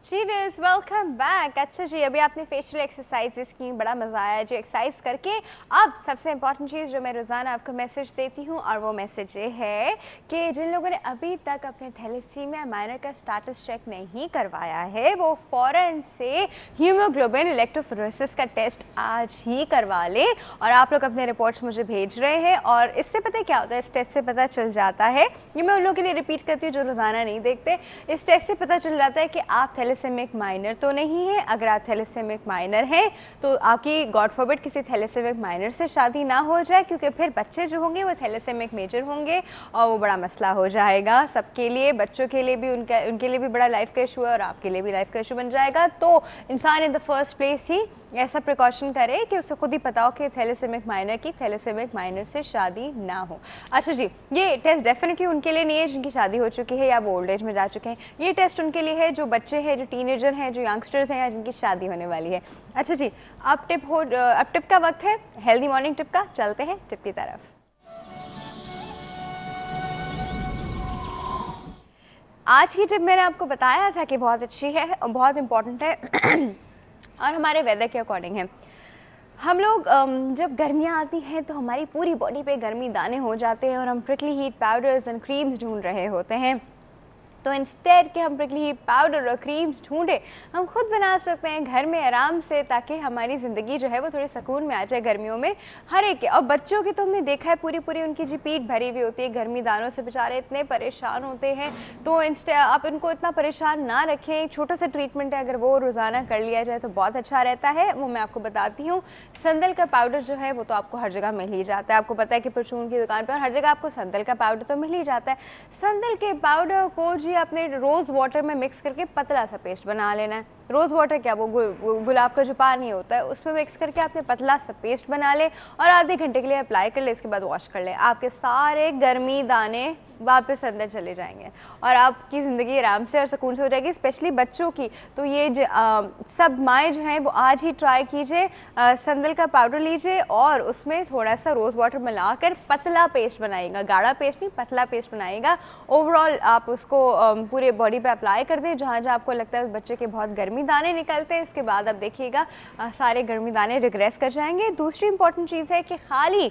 जी viewers, welcome back. अच्छा जी, अभी आपने फेशियल एक्सरसाइजेस की, बड़ा मज़ा आया जी एक्सरसाइज करके। अब सबसे इंपॉर्टेंट चीज़ जो मैं रोज़ाना आपको मैसेज देती हूँ, और वो मैसेज ये है कि जिन लोगों ने अभी तक अपने थैलेसीमिया माइनर का स्टेटस चेक नहीं करवाया है, वो फ़ौरन से हीमोग्लोबिन इलेक्ट्रोफोरेसिस का टेस्ट आज ही करवा ले। और आप लोग अपने रिपोर्ट्स मुझे भेज रहे हैं, और इससे पता है क्या होता है, इस टेस्ट से पता चल जाता है, ये मैं उन लोगों के लिए रिपीट करती हूँ जो रोज़ाना नहीं देखते। इस टेस्ट से पता चल जाता है कि आप थैलेसेमिक माइनर तो नहीं है। अगर आप थैलेसेमिक माइनर हैं तो आपकी गॉड फॉरबिड किसी थैलेसेमिक माइनर से शादी ना हो जाए, क्योंकि फिर बच्चे जो होंगे वो थैलेसेमिक मेजर होंगे और वो बड़ा मसला हो जाएगा सबके लिए। बच्चों के लिए भी उनके लिए भी बड़ा लाइफ का इशू है, और आपके लिए भी लाइफ का इशू बन जाएगा। तो इंसान इन द फर्स्ट प्लेस ही ऐसा प्रिकॉशन करे कि उसे खुद ही पता हो कि थैलेसेमिक माइनर की थैलेसेमिक माइनर से शादी ना हो। अच्छा जी, ये टेस्ट डेफिनेटली उनके लिए नहीं है जिनकी शादी हो चुकी है या वो ओल्ड एज में जा चुके हैं। ये टेस्ट उनके लिए है जो बच्चे हैं, जो टीनेजर हैं, जो यंगस्टर्स हैं, या जिनकी शादी होने वाली है। अच्छा जी, अब टिप का वक्त है, हेल्दी मॉर्निंग टिप का। चलते हैं टिप की तरफ। आज की टिप मैंने आपको बताया था कि बहुत अच्छी है और बहुत इंपॉर्टेंट है और हमारे वेदर के अकॉर्डिंग है। हम लोग जब गर्मियाँ आती हैं तो हमारी पूरी बॉडी पे गर्मी दाने हो जाते हैं और हम prickly heat powders and creams ढूंढ रहे होते हैं। तो इंस्टेड कि हम प्रिकली हीट पाउडर और क्रीम्स ढूंढे, हम खुद बना सकते हैं घर में आराम से, ताकि हमारी ज़िंदगी जो है वो थोड़े सुकून में आ जाए गर्मियों में हर एक के। और बच्चों की तो हमने देखा है पूरी पूरी उनकी जी पीठ भरी हुई होती है गर्मी दानों से, बेचारे इतने परेशान होते हैं। तो आप इनको इतना परेशान ना रखें, छोटा सा ट्रीटमेंट है, अगर वो रोज़ाना कर लिया जाए तो बहुत अच्छा रहता है। वो मैं आपको बताती हूँ। संदल का पाउडर जो है वो तो आपको हर जगह मिल ही जाता है। आपको पता है कि परचून की दुकान पर हर जगह आपको संदल का पाउडर तो मिल ही जाता है। संदल के पाउडर को जी आपने रोज़ वाटर में मिक्स करके पतला सा पेस्ट बना लेना है। रोज़ वाटर क्या, वो गुलाब का जो पानी होता है उसमें मिक्स करके आपने पतला सा पेस्ट बना ले और आधे घंटे के लिए अप्लाई कर ले। इसके बाद वॉश कर ले, आपके सारे गर्मी दाने वापस अंदर चले जाएंगे और आपकी ज़िंदगी आराम से और सुकून से हो जाएगी, स्पेशली बच्चों की। तो ये सब माएँ जो हैं वो आज ही ट्राई कीजिए। संदल का पाउडर लीजिए और उसमें थोड़ा सा रोज़ वाटर मिलाकर पतला पेस्ट बनाइएगा, गाढ़ा पेस्ट नहीं, पतला पेस्ट बनाइएगा। ओवरऑल आप उसको पूरे बॉडी पे अप्लाई कर दें, जहाँ जहाँ आपको लगता है उस बच्चे के बहुत गर्मी दाने निकलते हैं। इसके बाद आप देखिएगा सारे गर्मी दाने रिग्रेस कर जाएंगे। दूसरी इंपॉर्टेंट चीज़ है कि खाली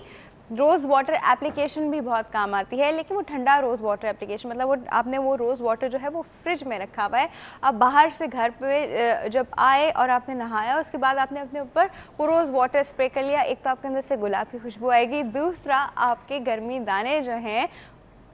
रोज़ वाटर एप्लीकेशन भी बहुत काम आती है, लेकिन वो ठंडा रोज़ वाटर एप्लीकेशन, मतलब वो आपने वो रोज़ वाटर जो है वो फ्रिज में रखा हुआ है। आप बाहर से घर पे जब आए और आपने नहाया, उसके बाद आपने अपने ऊपर वो रोज़ वाटर स्प्रे कर लिया, एक तो आपके अंदर से गुलाब की खुशबू आएगी, दूसरा आपके गर्मी दाने जो हैं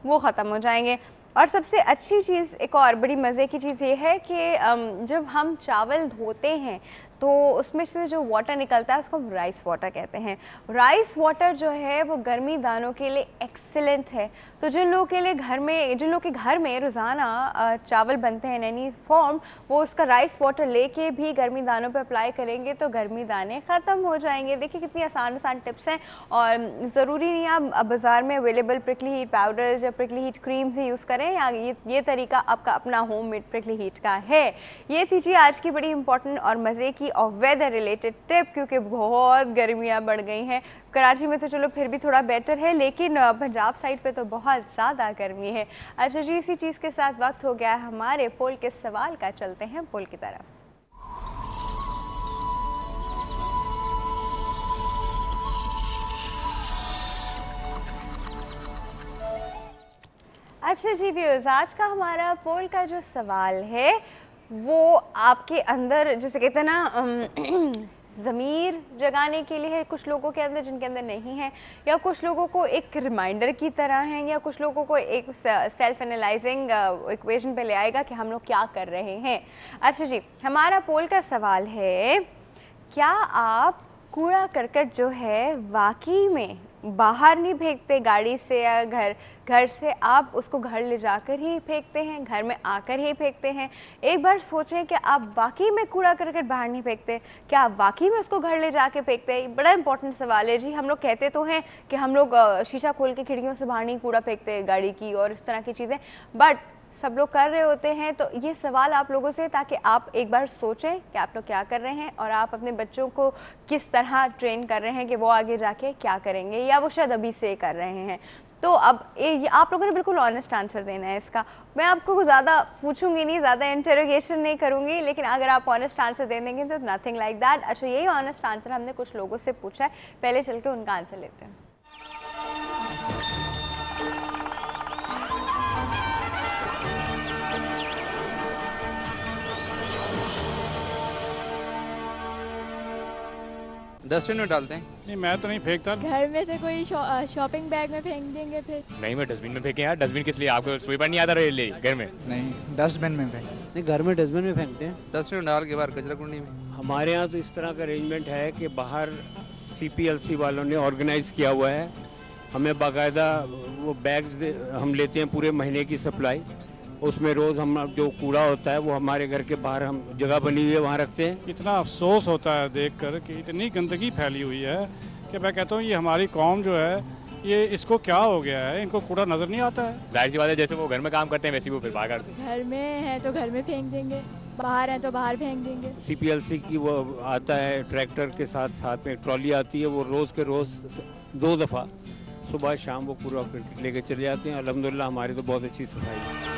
वो ख़त्म हो जाएंगे। और सबसे अच्छी चीज़, एक और बड़ी मज़े की चीज़ ये है कि जब हम चावल धोते हैं तो उसमें से जो वाटर निकलता है उसको हम राइस वाटर कहते हैं। राइस वाटर जो है वो गर्मी दानों के लिए एक्सीलेंट है। तो जिन लोगों के घर में रोज़ाना चावल बनते हैं इन एनी फॉर्म, वो उसका राइस वाटर लेके भी गर्मी दानों पे अप्लाई करेंगे तो गर्मी दाने ख़त्म हो जाएंगे। देखिए कितनी आसान आसान टिप्स हैं, और ज़रूरी नहीं आप बाज़ार में अवेलेबल प्रिकली हीट पाउडर्स या प्रिकली हीट क्रीम्स ही यूज़ करें, या ये तरीका आपका अपना होम मेड प्रिकली हीट का है। ये थी जी आज की बड़ी इंपॉर्टेंट और मज़े की और वेदर रिलेटेड टिप, क्योंकि बहुत गर्मियाँ बढ़ गई हैं। कराची में तो चलो फिर भी थोड़ा बेटर है, लेकिन पंजाब साइड पे तो बहुत ज़्यादा गर्मी है। अच्छा जी, इसी चीज़ के साथ वक्त हो गया है हमारे पोल के सवाल का। चलते हैं पोल की तरफ। अच्छा जी व्यूअर्स, आज का हमारा पोल का जो सवाल है वो आपके अंदर, जैसे कहते हैं ना, ज़मीर जगाने के लिए है कुछ लोगों के अंदर जिनके अंदर नहीं है, या कुछ लोगों को एक रिमाइंडर की तरह है, या कुछ लोगों को एक सेल्फ एनालाइजिंग इक्वेशन पे ले आएगा कि हम लोग क्या कर रहे हैं। अच्छा जी, हमारा पोल का सवाल है, क्या आप कूड़ा करकट जो है वाकई में बाहर नहीं फेंकते गाड़ी से या घर से, आप उसको घर ले जाकर ही फेंकते हैं, घर में आकर ही फेंकते हैं? एक बार सोचें कि आप वाकई में कूड़ा करकट बाहर नहीं फेंकते, क्या आप वाकई में उसको घर ले जाके फेंकते हैं? बड़ा इंपॉर्टेंट सवाल है जी। हम लोग कहते तो हैं कि हम लोग शीशा खोल के खिड़कियों से बाहर नहीं कूड़ा फेंकते गाड़ी की और इस तरह की चीज़ें, बट सब लोग कर रहे होते हैं। तो ये सवाल आप लोगों से, ताकि आप एक बार सोचें कि आप लोग क्या कर रहे हैं और आप अपने बच्चों को किस तरह ट्रेन कर रहे हैं कि वो आगे जाके क्या करेंगे, या वो शायद अभी से कर रहे हैं। तो अब आप लोगों ने बिल्कुल ऑनेस्ट आंसर देना है इसका। मैं आपको ज़्यादा पूछूंगी नहीं, ज़्यादा इंटरोगेशन नहीं करूंगी, लेकिन अगर आप ऑनेस्ट आंसर दे देंगे तो नथिंग लाइक दैट। अच्छा, यही ऑनेस्ट आंसर हमने कुछ लोगों से पूछा है, पहले चल के उनका आंसर लेते हैं। डस्टबिन में डालते हैं। नहीं, मैं तो नहीं फेंकता। घर में से कोई शॉपिंग बैग में फेंक देंगे फिर। नहीं, मैं डस्टबिन में फेंके यार। डस्टबिन किस लिए? आपको स्वीपर नहीं आता रहे घर में? नहीं, डस्टबिन में फेंक। नहीं, घर में डस्टबिन में फेंकते हैं। डस्टबिन में डाल के बाहर कचरा कुंडी में। हमारे यहाँ तो इस तरह का अरेंजमेंट है कि बाहर CPLC वालों ने ऑर्गेनाइज किया हुआ है, हमें बाकायदा वो बैग्स हम लेते हैं पूरे महीने की सप्लाई, उसमें रोज़ हम जो कूड़ा होता है वो हमारे घर के बाहर हम जगह बनी हुई है वहाँ रखते हैं। इतना अफसोस होता है देखकर कि इतनी गंदगी फैली हुई है कि मैं कहता हूँ ये हमारी कौम जो है ये इसको क्या हो गया है, इनको कूड़ा नज़र नहीं आता है। जाहिर सी बात है, जैसे वो घर में काम करते हैं वैसे वो फिर बाहर करते हैं। घर में है तो घर में फेंक देंगे, बाहर है तो बाहर फेंक देंगे। CPLC की वो आता है ट्रैक्टर के साथ, साथ में ट्रॉली आती है, वो रोज़ के रोज़ 2 दफ़ा सुबह शाम वो पूरा लेके चले जाते हैं। अल्हम्दुलिल्लाह हमारी तो बहुत अच्छी सफाई है।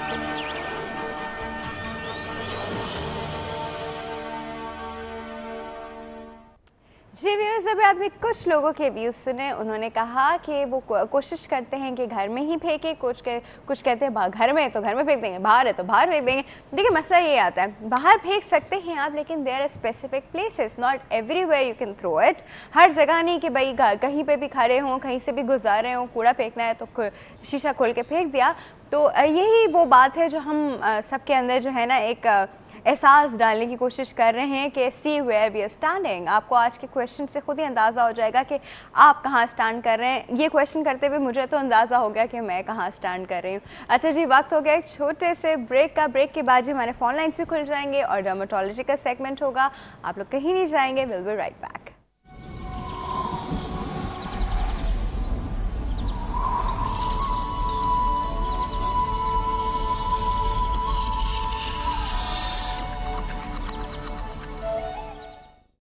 जी व्यूअर्स, अभी आपने कुछ लोगों के व्यूज़ सुने। उन्होंने कहा कि वो कोशिश करते हैं कि घर में ही फेंके, कुछ कहते हैं घर में तो घर में फेंक देंगे, बाहर है तो बाहर फेंक देंगे। देखिए मसला ये आता है, बाहर फेंक सकते हैं आप, लेकिन there are specific places, not everywhere you can throw it. हर जगह नहीं कि भाई कहीं पे भी खड़े हों, कहीं से भी गुजार रहे हों, कूड़ा फेंकना है तो शीशा खोल के फेंक दिया। तो यही वो बात है जो हम सबके अंदर जो है ना एक एहसास डालने की कोशिश कर रहे हैं कि सी वेयर वी आर स्टैंडिंग। आपको आज के क्वेश्चन से खुद ही अंदाज़ा हो जाएगा कि आप कहाँ स्टैंड कर रहे हैं। ये क्वेश्चन करते हुए मुझे तो अंदाज़ा हो गया कि मैं कहाँ स्टैंड कर रही हूँ। अच्छा जी, वक्त हो गया एक छोटे से ब्रेक का। ब्रेक के बाद जी हमारे फ़ोन लाइन्स भी खुल जाएंगे और डर्मेटोलॉजी का सेगमेंट होगा। आप लोग कहीं नहीं जाएंगे, विल बी राइट बैक।